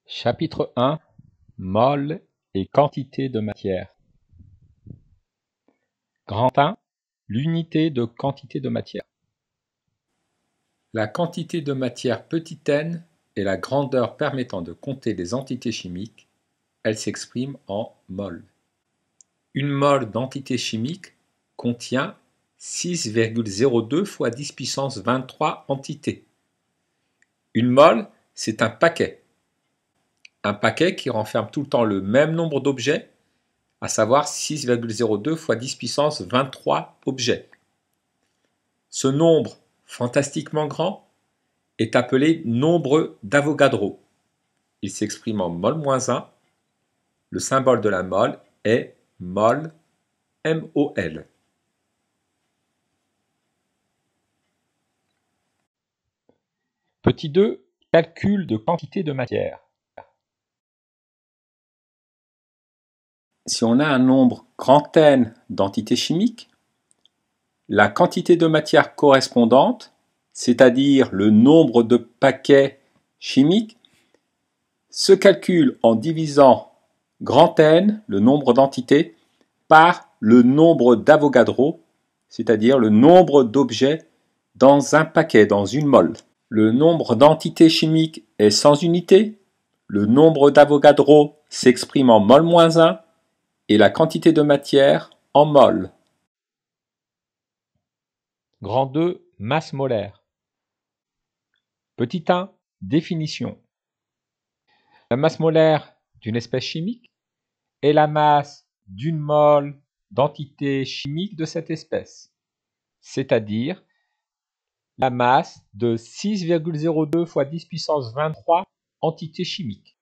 Chapitre 1 Mol et quantité de matière. Grand 1 L'unité de quantité de matière. La quantité de matière petit n est la grandeur permettant de compter les entités chimiques. Elle s'exprime en mol. Une mole d'entité chimique contient 6,02 fois 10 puissance 23 entités. Une mole, c'est un paquet. Un paquet qui renferme tout le temps le même nombre d'objets, à savoir 6,02 fois 10 puissance 23 objets. Ce nombre fantastiquement grand est appelé nombre d'Avogadro. Il s'exprime en mol-1. Le symbole de la mole est mol, MOL. Petit 2, calcul de quantité de matière. Si on a un nombre grand N d'entités chimiques, la quantité de matière correspondante, c'est-à-dire le nombre de paquets chimiques, se calcule en divisant grand N, le nombre d'entités, par le nombre d'Avogadro, c'est-à-dire le nombre d'objets dans un paquet, dans une mole. Le nombre d'entités chimiques est sans unité, le nombre d'Avogadro s'exprime en mol-1 et la quantité de matière en mol. Grand 2, masse molaire. Petit 1, définition. La masse molaire d'une espèce chimique est la masse d'une mole d'entité chimique de cette espèce, c'est-à-dire la masse de 6,02 fois 10 puissance 23 entités chimiques.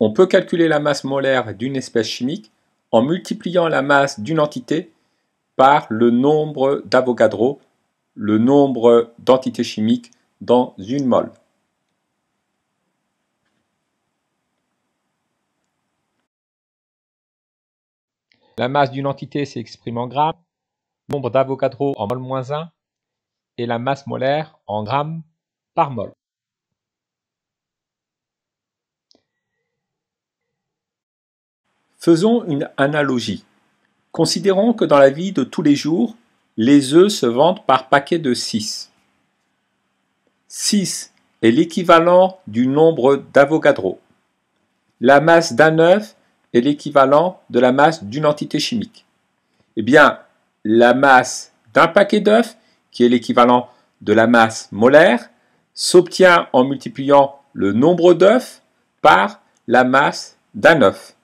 On peut calculer la masse molaire d'une espèce chimique en multipliant la masse d'une entité par le nombre d'Avogadro, le nombre d'entités chimiques dans une mole. La masse d'une entité s'exprime en grammes, le nombre d'Avogadro en mol-1 et la masse molaire en grammes par mol. Faisons une analogie. Considérons que dans la vie de tous les jours, les œufs se vendent par paquet de 6. 6 est l'équivalent du nombre d'Avogadro. La masse d'un œuf est l'équivalent de la masse d'une entité chimique. Eh bien, la masse d'un paquet d'œufs, qui est l'équivalent de la masse molaire, s'obtient en multipliant le nombre d'œufs par la masse d'un œuf.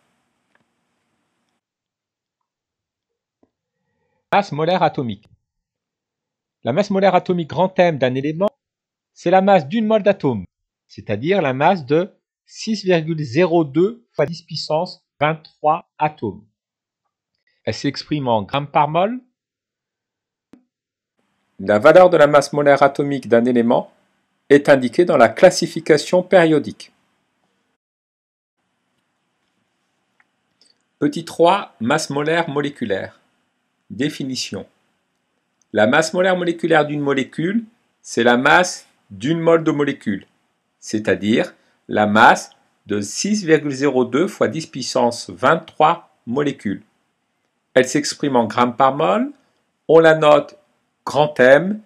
Masse molaire atomique. La masse molaire atomique grand M d'un élément, c'est la masse d'une mole d'atome, c'est-à-dire la masse de 6,02 fois 10 puissance 23 atomes. Elle s'exprime en grammes par mol. La valeur de la masse molaire atomique d'un élément est indiquée dans la classification périodique. Petit 3, masse molaire moléculaire. Définition. La masse molaire moléculaire d'une molécule, c'est la masse d'une mole de molécule, c'est-à-dire la masse de 6,02 fois 10 puissance 23 molécules. Elle s'exprime en grammes par mol, on la note grand M.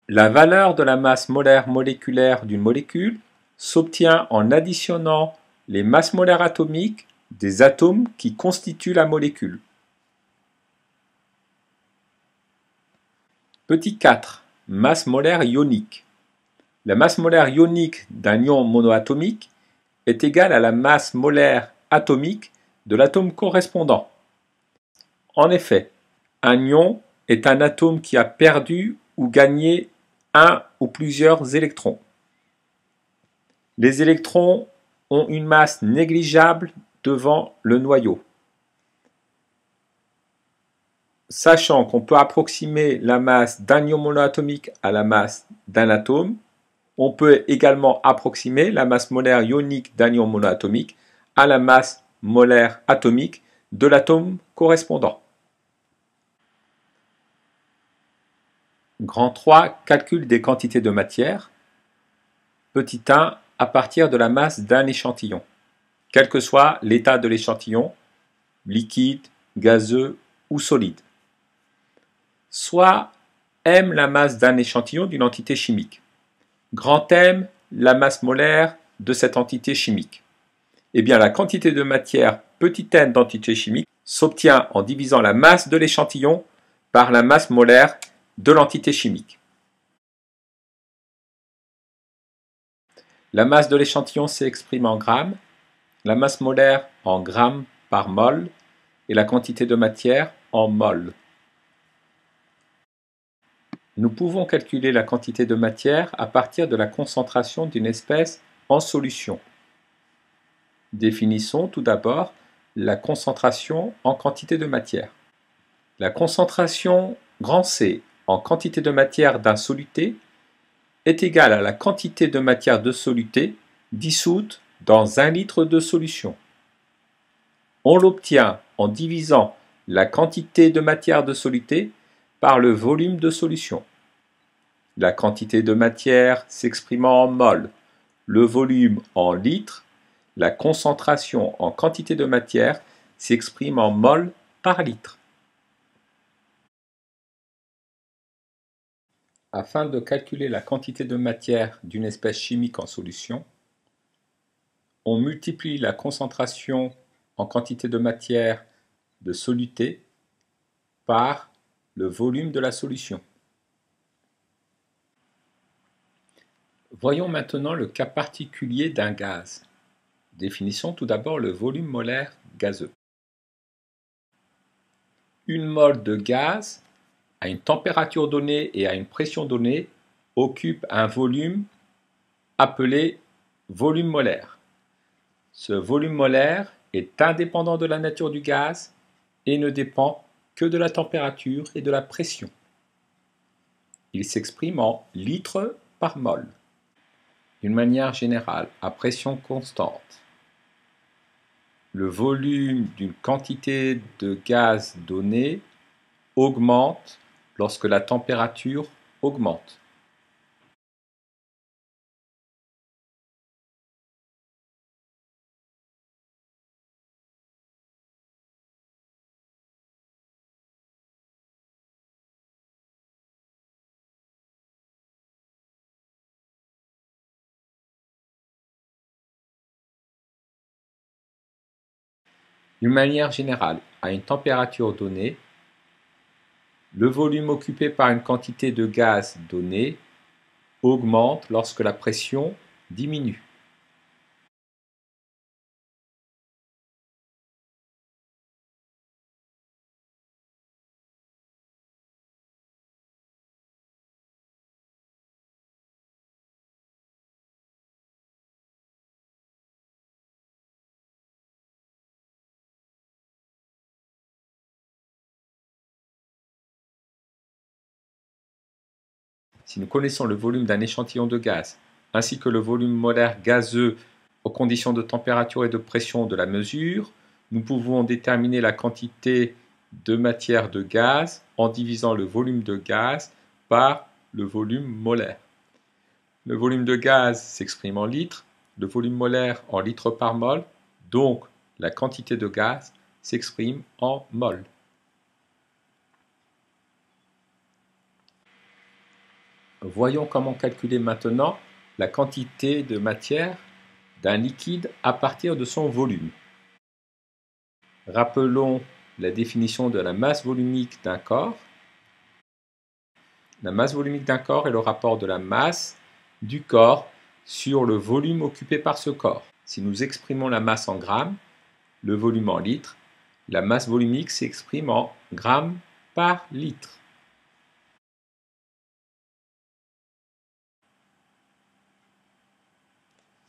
La valeur de la masse molaire moléculaire d'une molécule s'obtient en additionnant les masses molaires atomiques des atomes qui constituent la molécule. Petit 4. Masse molaire ionique. La masse molaire ionique d'un ion monoatomique est égale à la masse molaire atomique de l'atome correspondant. En effet, un ion est un atome qui a perdu ou gagné un ou plusieurs électrons. Les électrons ont une masse négligeable devant le noyau. Sachant qu'on peut approximer la masse d'un ion monoatomique à la masse d'un atome, on peut également approximer la masse molaire ionique d'un ion monoatomique à la masse molaire atomique de l'atome correspondant. Grand 3, calcul des quantités de matière. Petit 1, à partir de la masse d'un échantillon, quel que soit l'état de l'échantillon, liquide, gazeux ou solide. Soit M la masse d'un échantillon d'une entité chimique. Grand M, la masse molaire de cette entité chimique. Eh bien, la quantité de matière petit n d'entité chimique s'obtient en divisant la masse de l'échantillon par la masse molaire de l'entité chimique. La masse de l'échantillon s'exprime en grammes, la masse molaire en grammes par mol et la quantité de matière en mol. Nous pouvons calculer la quantité de matière à partir de la concentration d'une espèce en solution. Définissons tout d'abord la concentration en quantité de matière. La concentration grand C en quantité de matière d'un soluté est égale à la quantité de matière de soluté dissoute dans 1 litre de solution. On l'obtient en divisant la quantité de matière de soluté par le volume de solution. La quantité de matière s'exprimant en mol, le volume en litres, la concentration en quantité de matière s'exprime en mol par litre. Afin de calculer la quantité de matière d'une espèce chimique en solution, on multiplie la concentration en quantité de matière de soluté par le volume de la solution. Voyons maintenant le cas particulier d'un gaz. Définissons tout d'abord le volume molaire gazeux. Une mole de gaz, à une température donnée et à une pression donnée, occupe un volume appelé volume molaire. Ce volume molaire est indépendant de la nature du gaz et ne dépend que de la température et de la pression. Il s'exprime en litres par mol. D'une manière générale, à pression constante, le volume d'une quantité de gaz donnée augmente lorsque la température augmente. D'une manière générale, à une température donnée, le volume occupé par une quantité de gaz donnée augmente lorsque la pression diminue. Si nous connaissons le volume d'un échantillon de gaz, ainsi que le volume molaire gazeux aux conditions de température et de pression de la mesure, nous pouvons déterminer la quantité de matière de gaz en divisant le volume de gaz par le volume molaire. Le volume de gaz s'exprime en litres, le volume molaire en litres par mol, donc la quantité de gaz s'exprime en mol. Voyons comment calculer maintenant la quantité de matière d'un liquide à partir de son volume. Rappelons la définition de la masse volumique d'un corps. La masse volumique d'un corps est le rapport de la masse du corps sur le volume occupé par ce corps. Si nous exprimons la masse en grammes, le volume en litres, la masse volumique s'exprime en grammes par litre.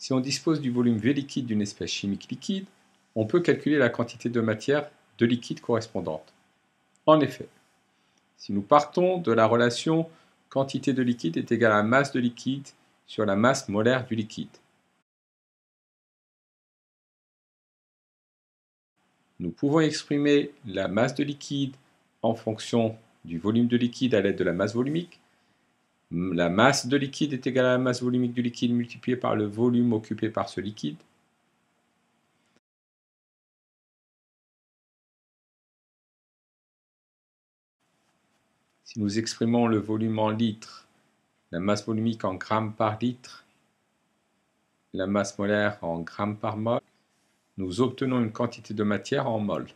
Si on dispose du volume V liquide d'une espèce chimique liquide, on peut calculer la quantité de matière de liquide correspondante. En effet, si nous partons de la relation quantité de liquide est égale à masse de liquide sur la masse molaire du liquide, nous pouvons exprimer la masse de liquide en fonction du volume de liquide à l'aide de la masse volumique. La masse de liquide est égale à la masse volumique du liquide multipliée par le volume occupé par ce liquide. Si nous exprimons le volume en litres, la masse volumique en grammes par litre, la masse molaire en grammes par mol, nous obtenons une quantité de matière en mol.